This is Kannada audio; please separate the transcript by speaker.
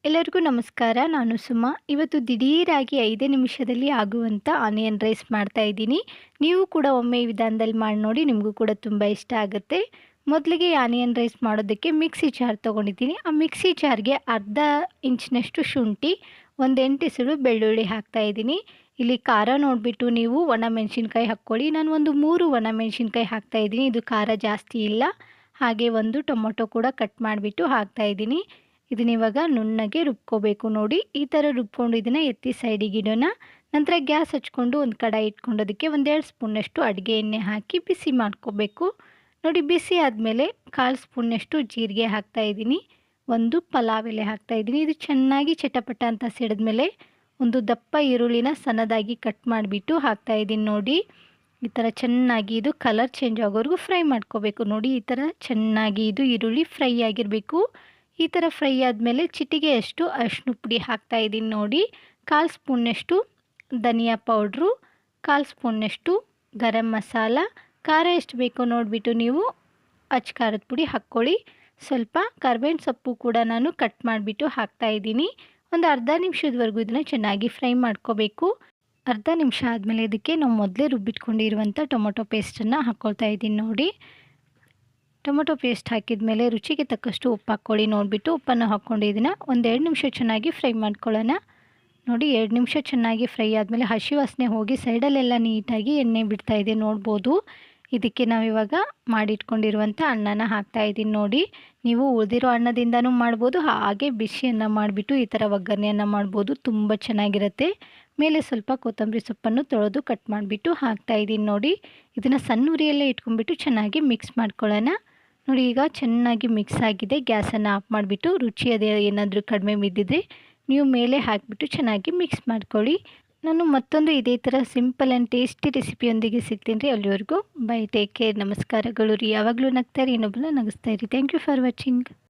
Speaker 1: ಎಲ್ಲರಿಗೂ ನಮಸ್ಕಾರ. ನಾನು ಸುಮಾ. ಇವತ್ತು ದಿಢೀರಾಗಿ 5 ನಿಮಿಷದಲ್ಲಿ ಆಗುವಂಥ ಆನಿಯನ್ ರೈಸ್ ಮಾಡ್ತಾ ಇದ್ದೀನಿ. ನೀವು ಕೂಡ ಒಮ್ಮೆ ಈ ವಿಧಾನದಲ್ಲಿ ಮಾಡಿ ನೋಡಿ, ನಿಮಗೂ ಕೂಡ ತುಂಬ ಇಷ್ಟ ಆಗುತ್ತೆ. ಮೊದಲಿಗೆ ಆನಿಯನ್ ರೈಸ್ ಮಾಡೋದಕ್ಕೆ ಮಿಕ್ಸಿ ಜಾರ್ ತೊಗೊಂಡಿದ್ದೀನಿ. ಆ ಮಿಕ್ಸಿ ಜಾರ್ಗೆ ಅರ್ಧ ಇಂಚಿನಷ್ಟು ಶುಂಠಿ, ಒಂದು 8 ಎಸಳು ಬೆಳ್ಳುಳ್ಳಿ ಹಾಕ್ತಾಯಿದ್ದೀನಿ. ಇಲ್ಲಿ ಖಾರ ನೋಡಿಬಿಟ್ಟು ನೀವು ಒಣಮೆಣಸಿನ್ಕಾಯಿ ಹಾಕ್ಕೊಳ್ಳಿ. ನಾನು ಒಂದು 3 ಒಣಮೆಣಸಿನ್ಕಾಯಿ ಹಾಕ್ತಾಯಿದ್ದೀನಿ. ಇದು ಖಾರ ಜಾಸ್ತಿ ಇಲ್ಲ. ಹಾಗೆ ಒಂದು ಟೊಮೊಟೊ ಕೂಡ ಕಟ್ ಮಾಡಿಬಿಟ್ಟು ಹಾಕ್ತಾಯಿದ್ದೀನಿ. ಇದನ್ನಿವಾಗ ನುಣ್ಣಗೆ ರುಬ್ಕೋಬೇಕು. ನೋಡಿ, ಈ ಥರ ರುಬ್ಕೊಂಡು ಇದನ್ನು ಎತ್ತಿ ಸೈಡಿಗೆ ಇಡೋಣ. ನಂತರ ಗ್ಯಾಸ್ ಹಚ್ಕೊಂಡು ಒಂದು ಕಡಾಯಿ ಇಟ್ಕೊಂಡು ಅದಕ್ಕೆ 1-2 ಸ್ಪೂನಷ್ಟು ಅಡುಗೆ ಎಣ್ಣೆ ಹಾಕಿ ಬಿಸಿ ಮಾಡ್ಕೋಬೇಕು. ನೋಡಿ, ಬಿಸಿ ಆದಮೇಲೆ 1/4 ಸ್ಪೂನಷ್ಟು ಜೀರಿಗೆ ಹಾಕ್ತಾಯಿದ್ದೀನಿ. ಒಂದು ಪಲಾವ್ ಎಲೆ ಹಾಕ್ತಾಯಿದ್ದೀನಿ. ಇದು ಚೆನ್ನಾಗಿ ಚಟಪಟ ಅಂತ ಸಿಡಿದ್ಮೇಲೆ ಒಂದು ದಪ್ಪ ಈರುಳ್ಳಿನ ಸಣ್ಣದಾಗಿ ಕಟ್ ಮಾಡಿಬಿಟ್ಟು ಹಾಕ್ತಾಯಿದ್ದೀನಿ. ನೋಡಿ, ಈ ಥರ ಚೆನ್ನಾಗಿ ಇದು ಕಲರ್ ಚೇಂಜ್ ಆಗೋವರೆಗೂ ಫ್ರೈ ಮಾಡ್ಕೋಬೇಕು. ನೋಡಿ, ಈ ಥರ ಚೆನ್ನಾಗಿ ಇದು ಈರುಳ್ಳಿ ಫ್ರೈ ಆಗಿರಬೇಕು. ಈ ಥರ ಫ್ರೈ ಆದಮೇಲೆ ಚಿಟಿಗೆಯಷ್ಟು ಅರಿಶಿನ ಪುಡಿ ಹಾಕ್ತಾಯಿದ್ದೀನಿ. ನೋಡಿ, 1/4 ಸ್ಪೂನಷ್ಟು ಧನಿಯಾ ಪೌಡ್ರು, 1/4 ಸ್ಪೂನಷ್ಟು ಗರಂ ಮಸಾಲ. ಖಾರ ಎಷ್ಟು ಬೇಕೋ ನೋಡಿಬಿಟ್ಟು ನೀವು ಅಚ್ಚ ಖಾರದ ಪುಡಿ ಹಾಕ್ಕೊಳ್ಳಿ. ಸ್ವಲ್ಪ ಕರ್ಬೇವಿನ ಸೊಪ್ಪು ಕೂಡ ನಾನು ಕಟ್ ಮಾಡಿಬಿಟ್ಟು ಹಾಕ್ತಾಯಿದ್ದೀನಿ. ಒಂದು ಅರ್ಧ ನಿಮಿಷದವರೆಗೂ ಇದನ್ನು ಚೆನ್ನಾಗಿ ಫ್ರೈ ಮಾಡ್ಕೋಬೇಕು. ಅರ್ಧ ನಿಮಿಷ ಆದಮೇಲೆ ಇದಕ್ಕೆ ನಾವು ಮೊದಲೇ ರುಬ್ಬಿಟ್ಕೊಂಡಿರುವಂಥ ಟೊಮೊಟೊ ಪೇಸ್ಟನ್ನು ಹಾಕ್ಕೊಳ್ತಾ ಇದ್ದೀನಿ. ನೋಡಿ, ಟೊಮೊಟೊ ಪೇಸ್ಟ್ ಹಾಕಿದ ಮೇಲೆ ರುಚಿಗೆ ತಕ್ಕಷ್ಟು ಉಪ್ಪು ಹಾಕ್ಕೊಳ್ಳಿ. ನೋಡಿಬಿಟ್ಟು ಉಪ್ಪನ್ನು ಹಾಕ್ಕೊಂಡು ಇದನ್ನು ಒಂದು 2 ನಿಮಿಷ ಚೆನ್ನಾಗಿ ಫ್ರೈ ಮಾಡ್ಕೊಳ್ಳೋಣ. ನೋಡಿ, 2 ನಿಮಿಷ ಚೆನ್ನಾಗಿ ಫ್ರೈ ಆದಮೇಲೆ ಹಸಿ ವಾಸನೆ ಹೋಗಿ ಸೈಡಲ್ಲೆಲ್ಲ ನೀಟಾಗಿ ಎಣ್ಣೆ ಬಿಡ್ತಾ ಇದೆ ನೋಡ್ಬೋದು. ಇದಕ್ಕೆ ನಾವಿವಾಗ ಮಾಡಿಟ್ಕೊಂಡಿರುವಂಥ ಅನ್ನನ ಹಾಕ್ತಾಯಿದ್ದೀನಿ. ನೋಡಿ, ನೀವು ಉಳಿದಿರೋ ಅನ್ನದಿಂದನೂ ಮಾಡ್ಬೋದು, ಹಾಗೆ ಬಿಸಿ ಅನ್ನ ಮಾಡಿಬಿಟ್ಟು ಈ ಥರ ಒಗ್ಗರಣೆಯನ್ನು ಮಾಡ್ಬೋದು. ತುಂಬ ಚೆನ್ನಾಗಿರುತ್ತೆ. ಮೇಲೆ ಸ್ವಲ್ಪ ಕೊತ್ತಂಬರಿ ಸೊಪ್ಪನ್ನು ತೊಳೆದು ಕಟ್ ಮಾಡಿಬಿಟ್ಟು ಹಾಕ್ತಾಯಿದ್ದೀನಿ. ನೋಡಿ, ಇದನ್ನು ಸಣ್ಣ ಉರಿಯಲ್ಲೇ ಇಟ್ಕೊಂಡ್ಬಿಟ್ಟು ಚೆನ್ನಾಗಿ ಮಿಕ್ಸ್ ಮಾಡ್ಕೊಳ್ಳೋಣ. ನೋಡಿ, ಈಗ ಚೆನ್ನಾಗಿ ಮಿಕ್ಸ್ ಆಗಿದೆ. ಗ್ಯಾಸನ್ನು ಆಫ್ ಮಾಡಿಬಿಟ್ಟು ರುಚಿ ಅದೇ ಏನಾದರೂ ಕಡಿಮೆ ಬಿದ್ದಿದ್ರೆ ನೀವು ಮೇಲೆ ಹಾಕಿಬಿಟ್ಟು ಚೆನ್ನಾಗಿ ಮಿಕ್ಸ್ ಮಾಡ್ಕೊಳ್ಳಿ. ನಾನು ಮತ್ತೊಂದು ಇದೇ ಥರ ಸಿಂಪಲ್ ಆ್ಯಂಡ್ ಟೇಸ್ಟಿ ರೆಸಿಪಿಯೊಂದಿಗೆ ಸಿಗ್ತೀನಿ ರೀ. ಅಲ್ಲಿವರೆಗೂ ಬೈ, ಟೇಕ್ ಕೇರ್, ನಮಸ್ಕಾರಗಳು ರೀ. ಯಾವಾಗಲೂ ನಗ್ತಾ ಇರಿ, ಇನ್ನೊಬ್ಬರನ್ನ ನಗಿಸ್ತಾ ಇರಿ. Thank you for watching.